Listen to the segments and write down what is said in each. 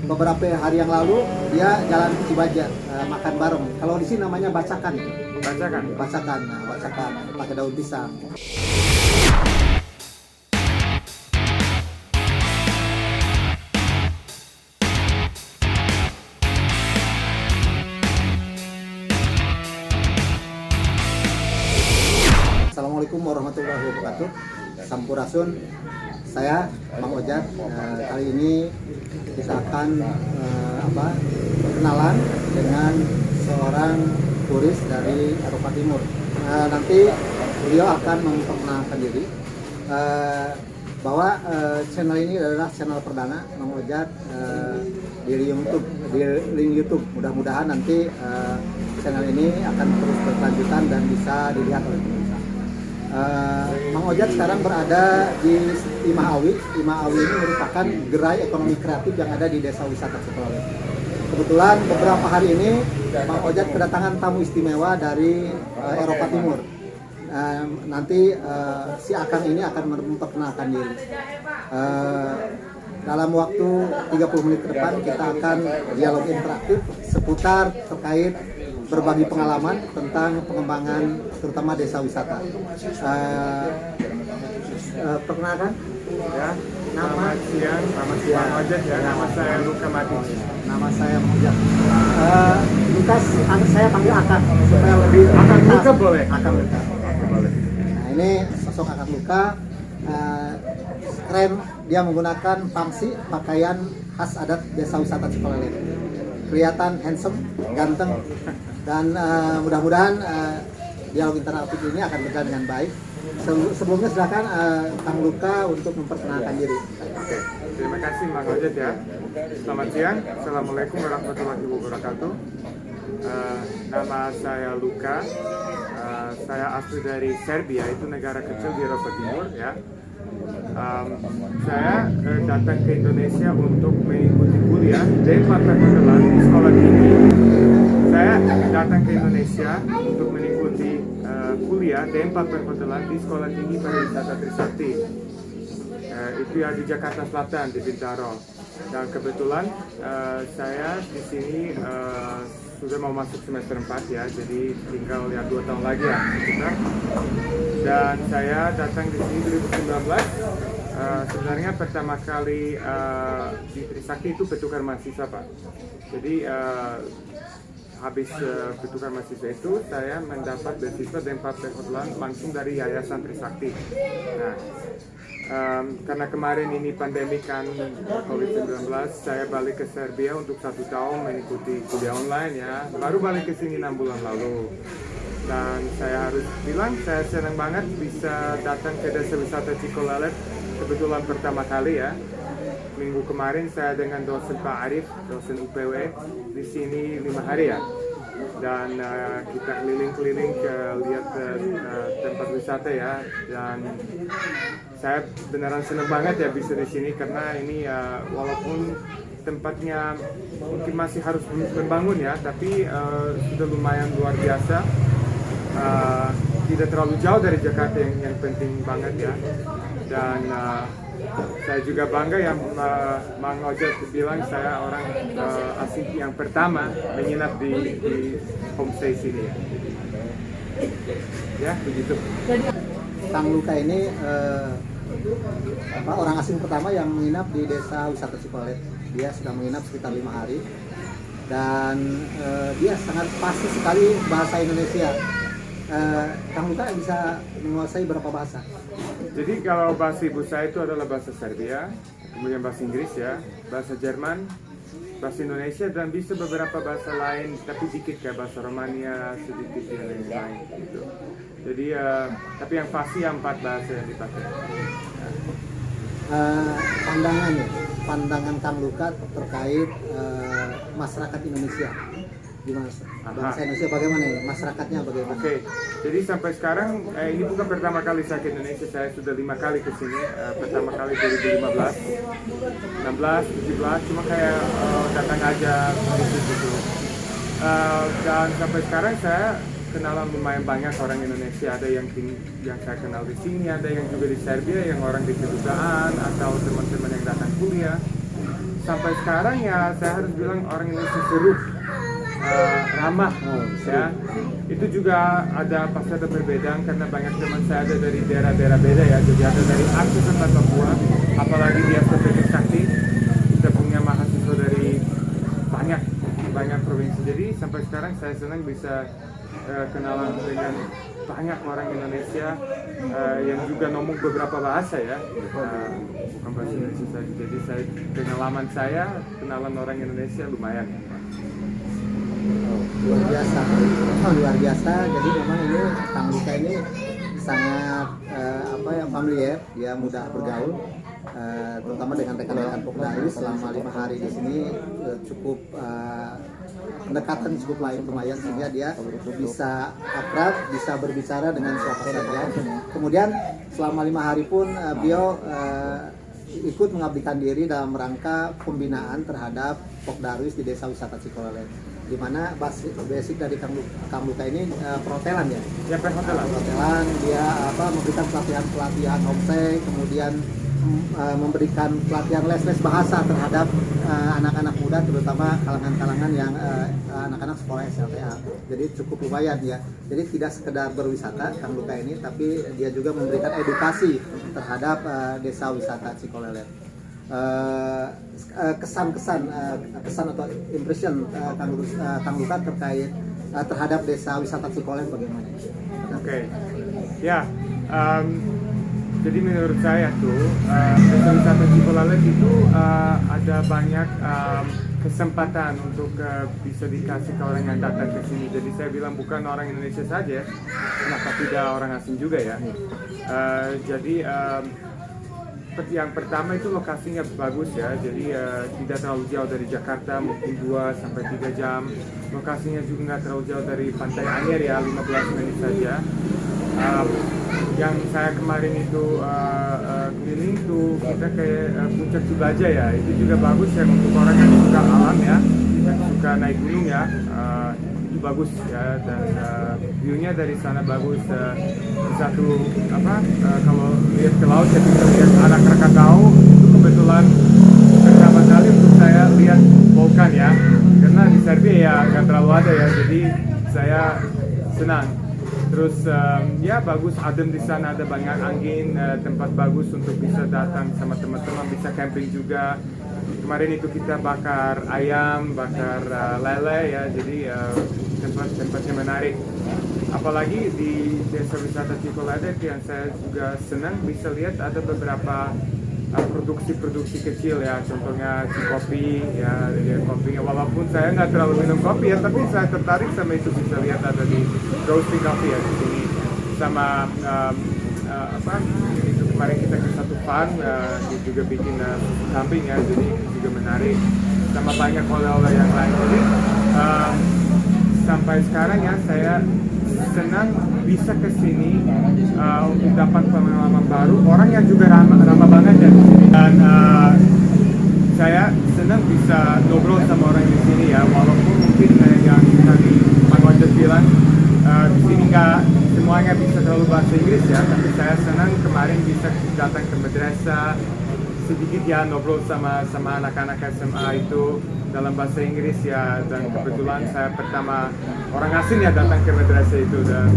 beberapa hari yang lalu dia jalan ke Cibaja makan bareng. Kalau di sini namanya bacakan. Bacakan, bacakan pakai daun pisang. Assalamualaikum warahmatullahi wabarakatuh. Sampurasun. Saya Mang Ojat. Kali ini kita akan kenalan dengan seorang turis dari Eropa Timur. Nanti beliau akan memperkenalkan diri bahwa channel ini adalah channel perdana Mang Ojat di link YouTube. Mudah-mudahan nanti channel ini akan terus berkelanjutan dan bisa dilihat oleh pemirsa. Mang Ojat sekarang berada di Imaawi. Imaawi ini merupakan gerai ekonomi kreatif yang ada di Desa Wisata Cikololek. Kebetulan beberapa hari ini Mang Ojat kedatangan tamu istimewa dari Eropa Timur. Nanti si Akang ini akan memperkenalkan diri. Dalam waktu 30 menit ke depan kita akan dialog interaktif seputar terkait berbagi pengalaman tentang pengembangan terutama desa wisata. Perkenalkan ya, nama siang, Mang Ojat ya, nama saya Luka Mati. Nama saya Mang Ojat. Lukas, saya panggil Akang supaya lebih Akang Luka boleh? Akang Luka. Boleh. Nah, ini sosok Akang Luka. Keren, dia menggunakan pangsi, pakaian khas adat desa wisata Cikololek. Kelihatan handsome, ganteng, dan mudah-mudahan dialog interaktif ini akan berjalan dengan baik. Sebelumnya silakan Kang Luka untuk memperkenalkan diri. Oke, terima kasih Mang Ojat ya. Selamat siang, Assalamualaikum warahmatullahi wabarakatuh. Nama saya Luka. Saya asli dari Serbia, itu negara kecil di Eropa Timur ya. Saya datang ke Indonesia untuk mengikuti kuliah di Kebetulan di sekolah tinggi. Saya datang ke Indonesia untuk mengikuti kuliah di Kebetulan di sekolah tinggi pariwisata Trisakti. Itu ya di Jakarta Selatan di Bintaro. Dan kebetulan saya di sini sudah mau masuk semester 4 ya, jadi tinggal ya 2 tahun lagi ya kita. Dan saya datang di sini 2019. Sebenarnya pertama kali di Trisakti itu bertukar mahasiswa Pak. Jadi habis bertukar mahasiswa itu saya mendapat beasiswa di Kebetulan langsung dari Yayasan Trisakti. Nah, karena kemarin ini pandemi kan COVID-19, saya balik ke Serbia untuk 1 tahun mengikuti kuliah online ya. Baru balik ke sini 6 bulan lalu. Dan saya harus bilang saya senang banget bisa datang ke Desa Wisata Cikololek kebetulan pertama kali ya. Minggu kemarin saya dengan dosen Pak Arif, dosen UPW di sini 5 hari ya. Dan kita keliling-keliling ke lihat tempat wisata ya. Dan saya beneran senang banget ya bisa di sini karena ini walaupun tempatnya mungkin masih harus membangun ya, tapi sudah lumayan luar biasa. Tidak terlalu jauh dari Jakarta yang penting banget ya. Dan saya juga bangga ya, Mang Ojat bilang saya orang asing yang pertama menginap di homestay sini ya. Ya begitu. Kang Luka ini orang asing pertama yang menginap di Desa Wisata Cikololek. Dia sudah menginap sekitar 5 hari dan dia sangat fasih sekali bahasa Indonesia. Kang Luka bisa menguasai berapa bahasa? Jadi kalau bahasa ibu saya itu adalah bahasa Serbia, kemudian bahasa Inggris ya, bahasa Jerman, bahasa Indonesia, dan bisa beberapa bahasa lain, tapi dikit kayak bahasa Romania, sedikit yang lain gitu. Jadi tapi yang pasti 4 bahasa yang dipakai. Pandangan Kang Luka terkait masyarakat Indonesia. Gimana? Bangsa Indonesia bagaimana ya? Masyarakatnya bagaimana? Oke, jadi sampai sekarang ini bukan pertama kali saya ke Indonesia, saya sudah 5 kali ke sini. Pertama kali 2015, 16, 17, cuma kayak datang aja gitu. Dan sampai sekarang saya kenalan lumayan banyak orang Indonesia. Ada yang saya kenal di sini, ada yang juga di Serbia, yang orang di kedutaan atau teman-teman yang datang kuliah. sampai sekarang ya saya harus bilang orang Indonesia seru, ramah, ya. Itu juga pasti ada perbedaan karena banyak teman saya ada dari daerah-daerah beda ya. Jadi ada dari Aceh sampai Papua, apalagi di Astropedek Sakti kita punya mahasiswa dari banyak provinsi. Jadi sampai sekarang saya senang bisa kenalan dengan banyak orang Indonesia yang juga ngomong beberapa bahasa ya, bukan bahasa Indonesia saja. Jadi kenalan orang Indonesia lumayan. Luar biasa. Jadi memang ini Kang Luka ini sangat familiar, dia mudah bergaul, terutama dengan rekan-rekan Pokdaris. Selama 5 hari di sini cukup pendekatan cukup lumayan sehingga dia bisa akrab, bisa berbicara dengan siapa saja. Kemudian selama 5 hari pun beliau ikut mengabdikan diri dalam rangka pembinaan terhadap Pokdaris di Desa Wisata Cikolelet, di mana basic dari Kang Luka ini perhotelan ya. Ya, perhotelan, dia memberikan pelatihan homestay, kemudian memberikan pelatihan les bahasa terhadap anak-anak muda, terutama kalangan-kalangan yang anak-anak sekolah SLTA. Jadi cukup lumayan ya. Jadi tidak sekedar berwisata Kang Luka ini, tapi dia juga memberikan edukasi terhadap desa wisata Cikolelet. Kesan atau impression Kang Luka terkait terhadap desa wisata Cikolelet bagaimana? Oke. Ya. Jadi menurut saya tuh desa wisata Cikolelet itu ada banyak kesempatan untuk bisa dikasih ke orang yang datang ke sini. Jadi saya bilang bukan orang Indonesia saja, kenapa tidak orang asing juga ya. Jadi yang pertama itu lokasinya bagus ya. Jadi tidak terlalu jauh dari Jakarta, mungkin 2 sampai 3 jam. Lokasinya juga nggak terlalu jauh dari Pantai Anyer ya, 15 menit saja. Yang saya kemarin itu keliling tuh kita kayak Puncak Cibaja ya, itu juga bagus ya untuk orang yang suka alam ya, yang suka naik gunung ya, itu bagus ya, dan view-nya dari sana bagus. Kalau lihat ke laut ya bisa lihat anak Krakatau, itu kebetulan pertama kali untuk saya lihat vulkan ya, karena di Serbia ya nggak terlalu ada ya, jadi saya senang. Terus ya bagus, adem di sana, ada banyak angin, tempat bagus untuk bisa datang sama teman-teman, bisa camping juga. Kemarin itu kita bakar ayam, bakar lele ya, jadi tempatnya menarik. Apalagi di desa wisata Cikolelet yang saya juga senang bisa lihat ada beberapa produksi kecil ya, contohnya kopi ya, kopinya walaupun saya nggak terlalu minum kopi ya, tapi saya tertarik sama itu. Bisa lihat ada di roasting coffee ya di sini, sama itu kemarin kita ke satu farm, dia juga bikin kambing ya, jadi itu juga menarik, sama banyak oleh-oleh yang lain. Jadi sampai sekarang ya saya senang bisa ke sini untuk dapat pengalaman baru, orang yang juga ramah banget ya di sini, dan saya senang bisa ngobrol sama orang di sini ya, walaupun mungkin yang tadi Pak Ojek bilang di sini nggak semuanya bisa terlalu bahasa Inggris ya, tapi saya senang kemarin bisa datang ke madrasah sedikit ya, ngobrol sama anak-anak SMA itu dalam bahasa Inggris ya, dan kebetulan saya pertama orang asing ya datang ke madrasah itu, dan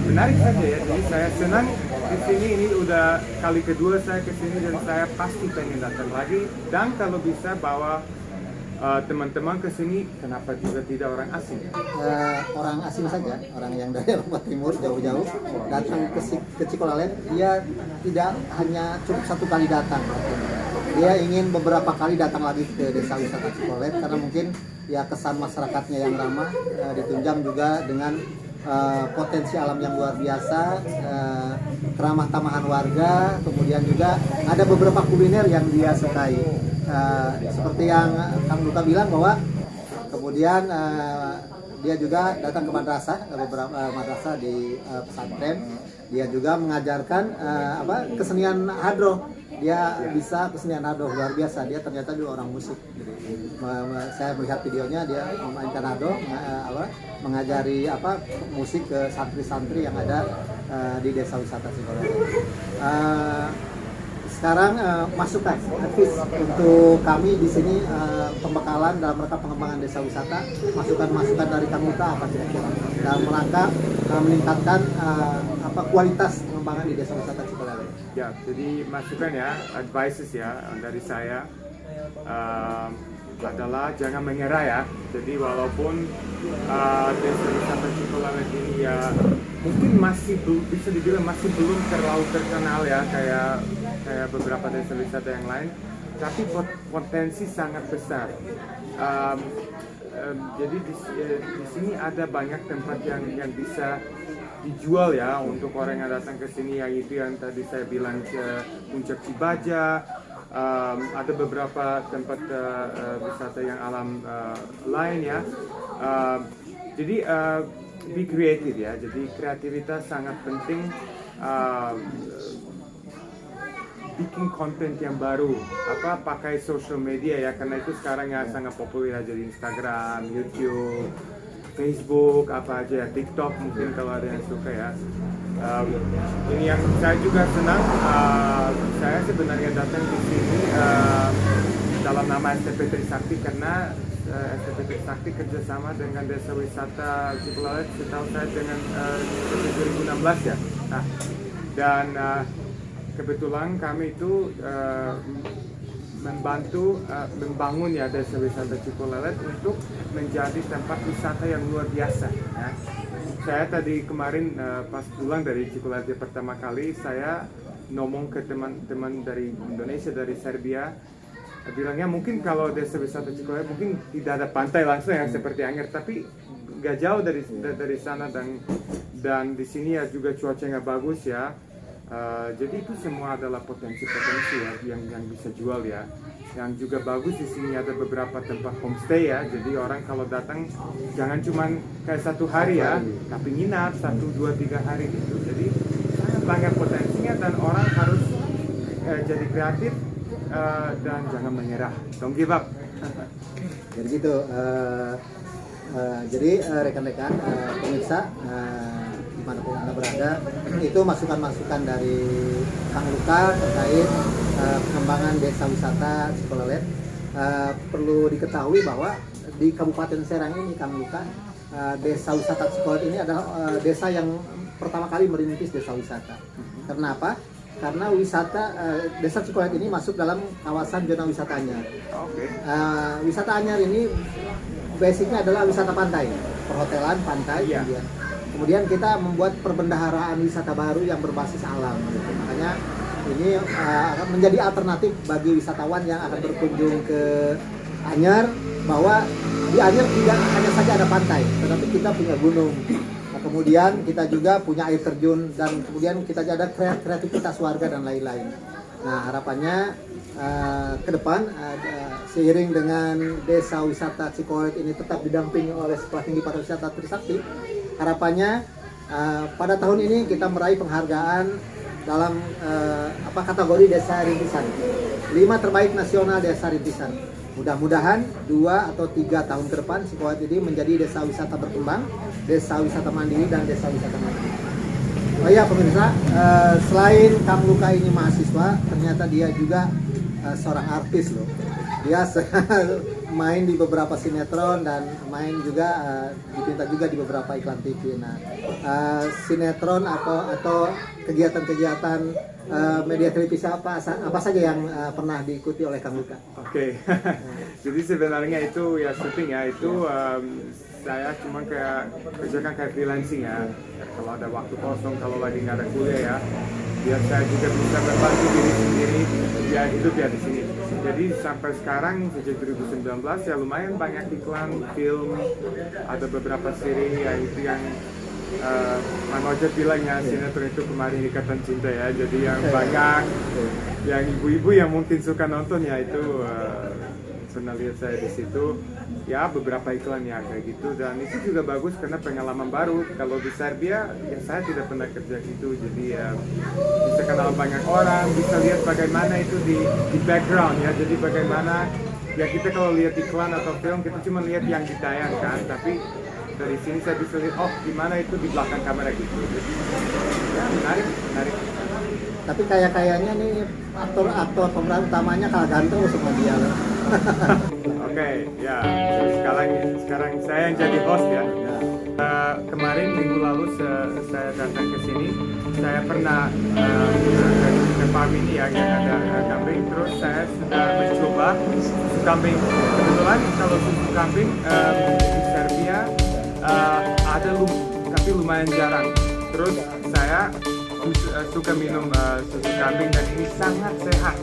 menarik saja ya. Jadi saya senang di sini, ini udah kali kedua saya ke sini dan saya pasti pengen datang lagi, dan kalau bisa bawa teman-teman ke sini, kenapa juga tidak orang asing? Orang asing saja, orang yang dari Lombok Timur jauh-jauh datang ke Cikolelet, dia tidak hanya cukup 1 kali datang. Dia ingin beberapa kali datang lagi ke desa wisata Cikolelet karena mungkin ya kesan masyarakatnya yang ramah, ditunjang juga dengan potensi alam yang luar biasa, keramah tamahan warga, kemudian juga ada beberapa kuliner yang dia sukai. Seperti yang Kang Luka bilang bahwa kemudian dia juga datang ke madrasah, beberapa madrasah di pesantren. Dia juga mengajarkan kesenian hadroh. Dia bisa kesenian hadroh luar biasa. Dia ternyata juga orang musik. Saya melihat videonya, dia memainkan hadroh, mengajari musik ke santri-santri yang ada di desa wisata Cikolelet. sekarang masukan advice untuk kami di sini, pembekalan dalam rangka pengembangan desa wisata, masukan-masukan dari Kang Luka apa kira-kira dalam rangka meningkatkan kualitas pengembangan di desa wisata Cikolele. Ya, jadi masukan ya, advices ya dari saya adalah jangan menyerah ya. Jadi walaupun desa wisata Cikolele ini ya mungkin masih bisa dibilang masih belum terlalu terkenal ya kayak beberapa desa wisata yang lain, tapi potensi sangat besar. Jadi di sini ada banyak tempat yang bisa dijual ya untuk orang yang datang ke sini, yaitu yang tadi saya bilang ke Puncak Cibaja, ada beberapa tempat wisata yang alam lain ya. Jadi be creative ya, jadi kreativitas sangat penting. Bikin konten yang baru, pakai social media ya, karena itu sekarang ya sangat populer ya, jadi Instagram, YouTube, Facebook, apa aja ya, TikTok mungkin kalau ada yang suka ya. Ini yang saya juga senang, saya sebenarnya datang di sini dalam nama STP Trisakti karena STP Trisakti kerjasama dengan Desa Wisata Cikolele setahu saya dengan 2016 ya. Nah, dan kebetulan kami itu membangun ya Desa Wisata Cikolele untuk menjadi tempat wisata yang luar biasa ya. Saya tadi kemarin pas pulang dari Cikolele pertama kali, saya ngomong ke teman-teman dari Indonesia, dari Serbia, bilangnya mungkin kalau Desa Wisata Cikolele mungkin tidak ada pantai langsung yang seperti Anyer, tapi gak jauh dari sana, dan di sini ya juga cuacanya bagus ya. Jadi itu semua adalah potensi-potensi ya yang bisa jual ya. Yang juga bagus di sini ada beberapa tempat homestay ya. Jadi orang kalau datang jangan cuma kayak 1 hari ya, tapi nginap 1, 2, 3 hari gitu. Jadi sangat banyak potensinya dan orang harus jadi kreatif dan jangan menyerah. Don't give up. Jadi gitu. Jadi rekan-rekan pemirsa, dimanapun Anda berada, itu masukan-masukan dari Kang Luka terkait pengembangan desa wisata Cikolele. Perlu diketahui bahwa di Kabupaten Serang ini, Kang Luka, desa wisata Cikolele ini adalah desa yang pertama kali merintis desa wisata. Karena apa? Karena desa Cikolele ini masuk dalam kawasan zona wisata Anyer. Wisata Anyer ini basicnya adalah wisata pantai, perhotelan, pantai, kemudian kita membuat perbendaharaan wisata baru yang berbasis alam gitu. Makanya ini akan menjadi alternatif bagi wisatawan yang akan berkunjung ke Anyer, bahwa di Anyer tidak hanya saja ada pantai, tetapi kita punya gunung. Kemudian kita juga punya air terjun, dan kemudian kita ada kreativitas warga dan lain-lain. Nah, harapannya ke depan seiring dengan desa wisata Cikolele ini tetap didampingi oleh Sekolah Tinggi Pariwisata Trisakti, harapannya pada tahun ini kita meraih penghargaan dalam kategori desa rintisan, 5 terbaik nasional desa rintisan. Mudah-mudahan 2 atau 3 tahun ke depan Cikolele ini menjadi desa wisata berkembang, desa wisata mandiri, dan desa wisata mandiri. Oh iya pemirsa, selain Kang Luka ini mahasiswa, ternyata dia juga seorang artis loh. Dia main di beberapa sinetron dan main juga dipinta juga di beberapa iklan TV. Nah, sinetron atau kegiatan-kegiatan media televisi apa saja yang pernah diikuti oleh Kang Luka? Oke. Jadi sebenarnya itu ya syuting ya, itu saya cuma kerjakan kayak freelancing ya. Kalau ada waktu kosong, kalau lagi nggak ada kuliah ya, biar saya juga bisa membantu diri sendiri ya hidup ya di sini. Jadi sampai sekarang sejak 2019 ya lumayan banyak iklan, film, ada beberapa seri ya itu yang Mang Ojek bilang ya, sinetron itu kemarin Ikatan Cinta ya. Jadi yang banyak yang ibu-ibu yang mungkin suka nonton ya itu pernah lihat saya di situ ya, beberapa iklan ya kayak gitu, dan itu juga bagus karena pengalaman baru. Kalau di Serbia ya saya tidak pernah kerja gitu, jadi ya bisa kenal banyak orang, bisa lihat bagaimana itu di background ya, jadi bagaimana ya kita kalau lihat iklan atau film kita cuma lihat yang ditayangkan, tapi dari sini saya bisa lihat gimana itu di belakang kamera gitu. Jadi ya menarik. Tapi kayaknya nih aktor pemeran utamanya kalah ganteng sama dia loh. Oke, ya. Sekarang saya yang jadi host ya. Ya. Kemarin minggu lalu saya datang ke sini. Saya pernah ke farm ini ya, yang ada kambing. Terus saya sudah mencoba susu kambing. Kebetulan kalau susu kambing di Serbia ada tapi lumayan jarang. Terus saya suka minum susu kambing dan ini sangat sehat.